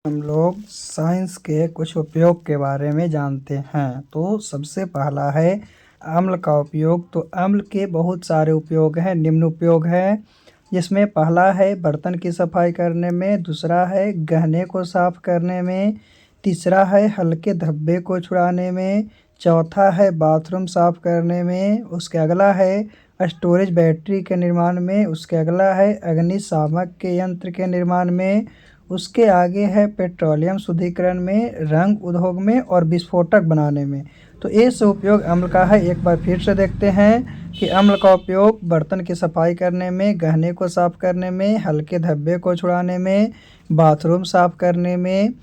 हम लोग साइंस के कुछ उपयोग के बारे में जानते हैं। तो सबसे पहला है अम्ल का उपयोग। तो अम्ल के बहुत सारे उपयोग हैं, निम्न उपयोग है, जिसमें पहला है बर्तन की सफाई करने में, दूसरा है गहने को साफ करने में, तीसरा है हल्के धब्बे को छुड़ाने में, चौथा है बाथरूम साफ करने में, उसके अगला है स्टोरेज बैटरी के निर्माण में, उसके अगला है अग्निशामक के यंत्र के निर्माण में, उसके आगे है पेट्रोलियम शुद्धिकरण में, रंग उद्योग में और विस्फोटक बनाने में। तो ये सब उपयोग अम्ल का है। एक बार फिर से देखते हैं कि अम्ल का उपयोग बर्तन की सफाई करने में, गहने को साफ करने में, हल्के धब्बे को छुड़ाने में, बाथरूम साफ करने में,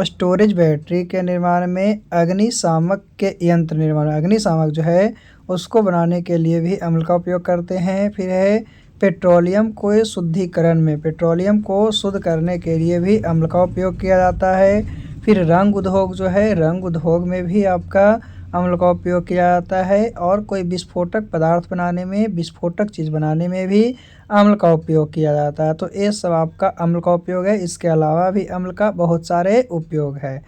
स्टोरेज बैटरी के निर्माण में, अग्निशामक के यंत्र निर्माण, अग्निशामक जो है उसको बनाने के लिए भी अम्ल का उपयोग करते हैं। फिर है पेट्रोलियम को शुद्धिकरण में, पेट्रोलियम को शुद्ध करने के लिए भी अम्ल का उपयोग किया जाता है। फिर रंग उद्योग जो है, रंग उद्योग में भी आपका अम्ल का उपयोग किया जाता है। और कोई विस्फोटक पदार्थ बनाने में, विस्फोटक चीज़ बनाने में भी अम्ल का उपयोग किया जाता है। तो ये सब आपका अम्ल का उपयोग है। इसके अलावा भी अम्ल का बहुत सारे उपयोग है।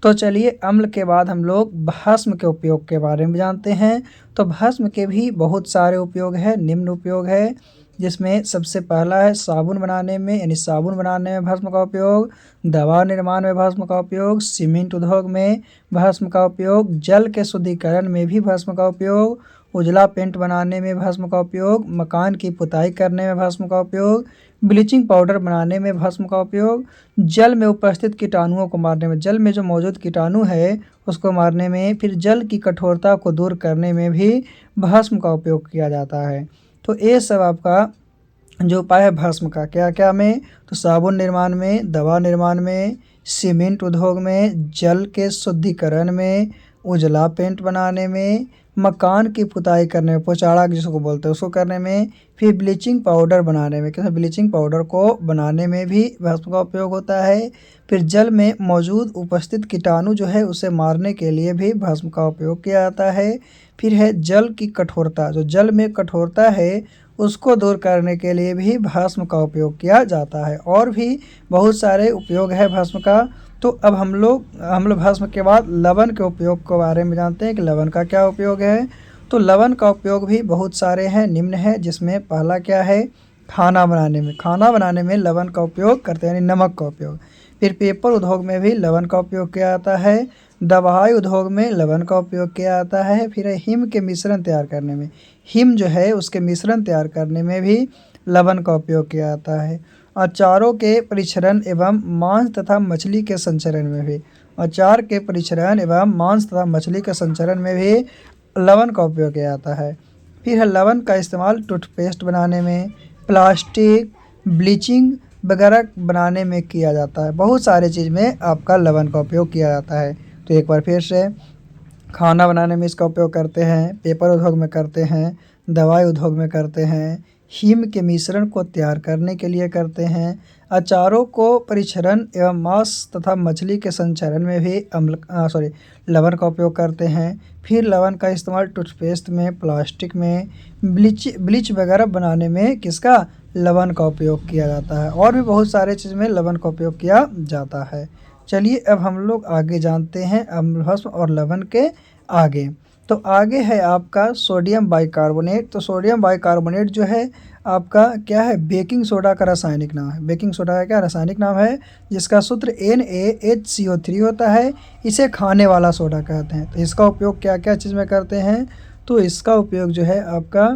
तो चलिए अम्ल के बाद हम लोग भस्म के उपयोग के बारे में जानते हैं। तो भस्म के भी बहुत सारे उपयोग है, निम्न उपयोग है, जिसमें सबसे पहला है साबुन बनाने में, यानी साबुन बनाने में भस्म का उपयोग, दवा निर्माण में भस्म का उपयोग, सीमेंट उद्योग में भस्म का उपयोग, जल के शुद्धिकरण में भी भस्म का उपयोग, उजला पेंट बनाने में भस्म का उपयोग, मकान की पुताई करने में भस्म का उपयोग, ब्लीचिंग पाउडर बनाने में भस्म का उपयोग, जल में उपस्थित कीटाणुओं को मारने में, जल में जो मौजूद कीटाणु है उसको मारने में, फिर जल की कठोरता को दूर करने में भी भस्म का उपयोग किया जाता है। तो ये सब आपका जो उपाय है भस्म का, क्या क्या में, तो साबुन निर्माण में, दवा निर्माण में, सीमेंट उद्योग में, जल के शुद्धिकरण में, उजला पेंट बनाने में, मकान की पुताई करने में, पोचाड़ा जिसको बोलते हैं उसको करने में, फिर ब्लीचिंग पाउडर बनाने में, क्योंकि ब्लीचिंग पाउडर को बनाने में भी भस्म का उपयोग होता है। फिर जल में मौजूद उपस्थित कीटाणु जो है उसे मारने के लिए भी भस्म का उपयोग किया जाता है। फिर है जल की कठोरता, जो जल में कठोरता है उसको दूर करने के लिए भी भस्म का उपयोग किया जाता है। और भी बहुत सारे उपयोग है भस्म का। तो अब हम लोग भस्म के बाद लवण के उपयोग के बारे में जानते हैं कि लवण का क्या उपयोग है। तो लवण का उपयोग भी बहुत सारे हैं, निम्न है, जिसमें पहला क्या है, खाना बनाने में, खाना बनाने में लवण का उपयोग करते हैं, यानी नमक का उपयोग। फिर पेपर उद्योग में भी लवण का उपयोग किया जाता है। दवाई उद्योग में लवण का उपयोग किया जाता है। फिर हिम के मिश्रण तैयार करने में, हिम जो है उसके मिश्रण तैयार करने में भी लवण का उपयोग किया जाता है। अचारों के परिक्षरण एवं मांस तथा मछली के संचरण में भी, अचार के परिक्षरण एवं मांस तथा मछली के संचरण में भी लवण का उपयोग किया जाता है। फिर है लवण का इस्तेमाल टूथपेस्ट बनाने में, प्लास्टिक, ब्लीचिंग वगैरह बनाने में किया जाता है। बहुत सारे चीज़ में आपका लवण का उपयोग किया जाता है। तो एक बार फिर से, खाना बनाने में इसका उपयोग करते हैं, पेपर उद्योग में करते हैं, दवाई उद्योग में करते हैं, हिम के मिश्रण को तैयार करने के लिए करते हैं, अचारों को परिक्षरण एवं मांस तथा मछली के संचरण में भी लवण का उपयोग करते हैं। फिर लवण का इस्तेमाल टूथपेस्ट में, प्लास्टिक में, ब्लीच वगैरह बनाने में किसका, लवण का उपयोग किया जाता है। और भी बहुत सारे चीज़ में लवण का उपयोग किया जाता है। चलिए अब हम लोग आगे जानते हैं अम्ल भस्म और लवण के आगे। तो आगे है आपका सोडियम बाइकार्बोनेट। तो सोडियम बाइकार्बोनेट जो है आपका क्या है, बेकिंग सोडा का रासायनिक नाम है। बेकिंग सोडा का क्या रासायनिक नाम है, जिसका सूत्र NaHCO3 होता है। इसे खाने वाला सोडा कहते हैं। तो इसका उपयोग क्या क्या चीज़ में करते हैं, तो इसका उपयोग जो है आपका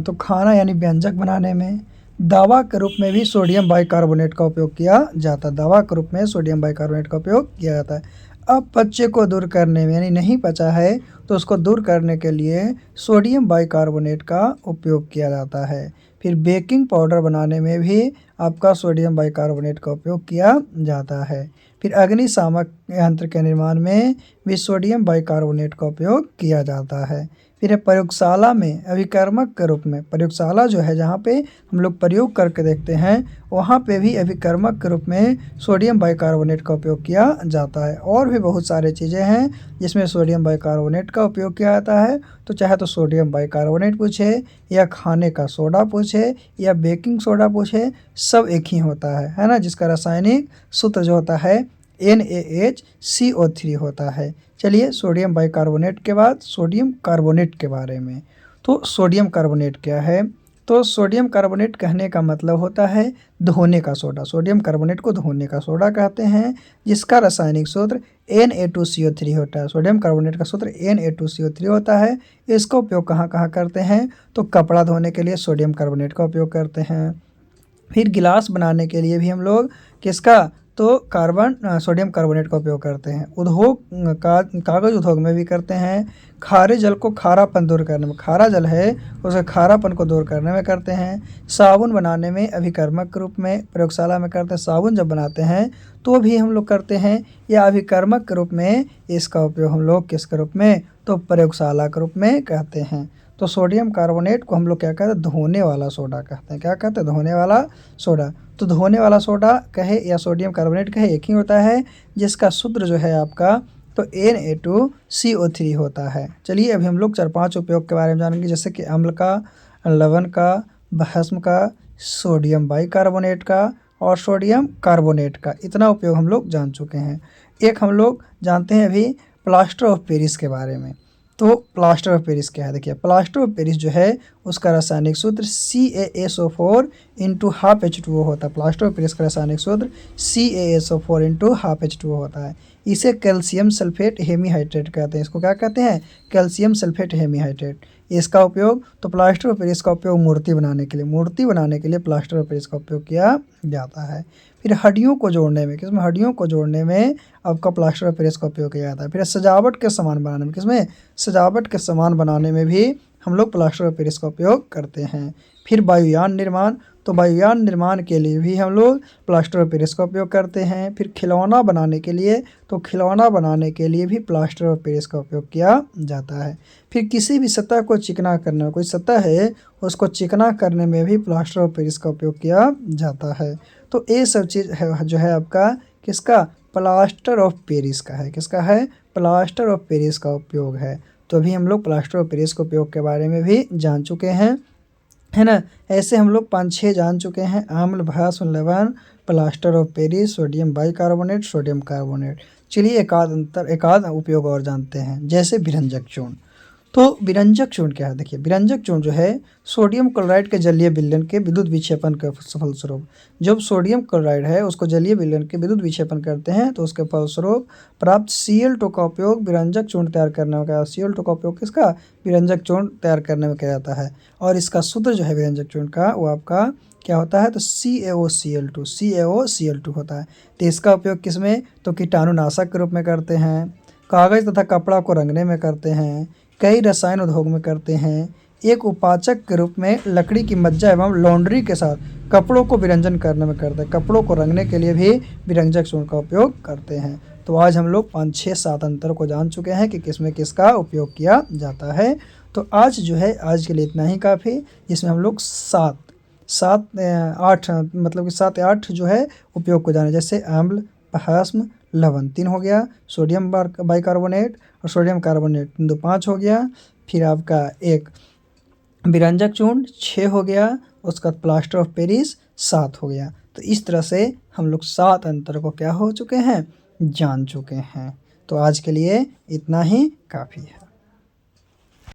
तो खाना यानी व्यंजक बनाने में, दवा के रूप में भी सोडियम बाइकार्बोनेट का उपयोग किया जाता है। दवा के रूप में सोडियम बाइकार्बोनेट का उपयोग किया जाता है। अब बच्चे को दूर करने में, यानी नहीं पचा है तो उसको दूर करने के लिए सोडियम बाइकार्बोनेट का उपयोग किया जाता है। फिर बेकिंग पाउडर बनाने में भी आपका सोडियम बाइकार्बोनेट का उपयोग किया जाता है। फिर अग्निशामक यंत्र के निर्माण में भी सोडियम बाइकार्बोनेट का उपयोग किया जाता है। फिर प्रयोगशाला में अभिकर्मक के रूप में, प्रयोगशाला जो है जहाँ पे हम लोग प्रयोग करके देखते हैं वहाँ पे भी अभिकर्मक के रूप में सोडियम बाइकार्बोनेट का उपयोग किया जाता है। और भी बहुत सारे चीज़ें हैं जिसमें सोडियम बाइकार्बोनेट का उपयोग किया जाता है। तो चाहे तो सोडियम बाइकार्बोनेट पूछे या खाने का सोडा पूछे या बेकिंग सोडा पूछे, सब एक ही होता है ना, जिसका रासायनिक सूत्र जो होता है NaHCO3 होता है। चलिए सोडियम बाइकार्बोनेट के बाद सोडियम कार्बोनेट के बारे में। तो सोडियम कार्बोनेट क्या है? तो सोडियम कार्बोनेट कहने का मतलब होता है धोने का सोडा। सोडियम कार्बोनेट को धोने का सोडा कहते हैं, जिसका रासायनिक सूत्र Na2CO3 होता है। सोडियम कार्बोनेट का सूत्र Na2CO3 होता है। इसका उपयोग कहाँ कहाँ करते हैं? तो कपड़ा धोने के लिए सोडियम कार्बोनेट का उपयोग करते हैं। फिर गिलास बनाने के लिए भी हम लोग किसका? तो सोडियम कार्बोनेट का उपयोग करते हैं। उद्योग कागज़ उद्योग में भी करते हैं। खारे जल को खारापन दूर करने में, खारा जल है उसके खारापन को दूर करने में करते हैं। साबुन बनाने में अभिकर्मक के रूप में प्रयोगशाला में करते हैं। साबुन जब बनाते हैं तो भी हम लोग करते हैं, या अभिकर्मक के रूप में इसका उपयोग हम लोग किसके रूप में? तो प्रयोगशाला के रूप में कहते हैं। तो सोडियम कार्बोनेट को हम लोग क्या कहते हैं? धोने वाला सोडा कहते हैं। क्या कहते हैं? धोने वाला सोडा। तो धोने वाला सोडा कहे या सोडियम कार्बोनेट कहे एक ही होता है, जिसका सूत्र जो है आपका तो Na2CO3 होता है। चलिए अभी हम लोग 4-5 उपयोग के बारे में जानेंगे, जैसे कि अम्ल का, लवण का, भस्म का, सोडियम बाइकार्बोनेट का और सोडियम कार्बोनेट का। इतना उपयोग हम लोग जान चुके हैं। एक हम लोग जानते हैं अभी प्लास्टर ऑफ पेरिस के बारे में। तो प्लास्टर ऑफ पेरिस क्या है? देखिए प्लास्टर ऑफ पेरिस जो है उसका रासायनिक सूत्र CaSO4 इंटू हाफ H2O होता है। प्लास्टर ऑफ पेरिस का रासायनिक सूत्र CaSO4 इंटू हाफ H2O होता है। इसे कैल्शियम सल्फेट हेमीहाइड्रेट कहते हैं। इसको क्या कहते हैं? Calcium sulphate hemihydrate. इसका उपयोग तो प्लास्टर ऑफ पेरिस का उपयोग मूर्ति बनाने के लिए प्लास्टर ऑफ पेरिस का उपयोग किया जाता है। फिर हड्डियों को जोड़ने में, किसमें? हड्डियों को जोड़ने में आपका प्लास्टर ऑफ पेरिस का उपयोग किया जाता है। फिर सजावट के सामान बनाने में, किसमें? सजावट के सामान बनाने में भी हम लोग प्लास्टर ऑफ पेरिस का उपयोग करते हैं। फिर वायुयान निर्माण, तो वायुयान निर्माण के लिए भी हम लोग प्लास्टर ऑफ पेरिस का उपयोग करते हैं। फिर खिलौना बनाने के लिए, तो खिलौना बनाने के लिए भी प्लास्टर ऑफ पेरिस का उपयोग किया जाता है। फिर किसी भी सतह को चिकना करने में, कोई सतह है उसको चिकना करने में भी प्लास्टर ऑफ पेरिस का उपयोग किया जाता है। तो ये सब चीज़ है जो है आपका किसका? प्लास्टर ऑफ पेरिस का है। किसका है? प्लास्टर ऑफ पेरिस का उपयोग है। तो अभी हम लोग प्लास्टर ऑफ पेरिस के उपयोग के बारे में भी जान चुके हैं, है ना। ऐसे हम लोग 5-6 जान चुके हैं, अम्ल, भस्म, लवण, plaster of Paris, sodium bicarbonate, sodium carbonate. चलिए एकाध उपयोग और जानते हैं, जैसे विरंजक चूर्ण। तो विरंजक चूर्ण क्या है? देखिए विरंजक चूर्ण जो है सोडियम क्लोराइड के जलीय विलयन के विद्युत विक्षेपण के फलस्वरूप, जब सोडियम क्लोराइड है उसको जलीय विलयन के विद्युत विक्षेपण करते हैं तो उसके फलस्वरूप प्राप्त Cl2 का उपयोग विरंजक चूर्ण तैयार करने में किया। Cl2 का उपयोग किसका? विरंजक चूर्ण तैयार करने में किया जाता है। और इसका सूत्र जो है विरंजक चूर्ण का वो आपका क्या होता है? तो CaOCl2 होता है। तो इसका उपयोग किस में? तो कीटाणुनाशक के रूप में करते हैं, कागज़ तथा कपड़ा को रंगने में करते हैं, कई रसायन उद्योग में करते हैं, एक उपाचक के रूप में लकड़ी की मज्जा एवं लॉन्ड्री के साथ कपड़ों को विरंजन करने में करते हैं, कपड़ों को रंगने के लिए भी विरंजक चूर्ण का उपयोग करते हैं। तो आज हम लोग 5-6-7 अंतर को जान चुके हैं कि किसमें किसका उपयोग किया जाता है। तो आज जो है आज के लिए इतना ही काफ़ी, जिसमें हम लोग 8 मतलब कि 7 या 8 जो है उपयोग को जाने, जैसे अम्ल, भस्म, लवण 3 हो गया, सोडियम बाइकार्बोनेट और सोडियम कार्बोनेट 5 हो गया, फिर आपका एक विरंजक चूर्ण 6 हो गया, उसका प्लास्टर ऑफ पेरिस 7 हो गया। तो इस तरह से हम लोग 7 अंतर को क्या हो चुके हैं? जान चुके हैं। तो आज के लिए इतना ही काफ़ी है।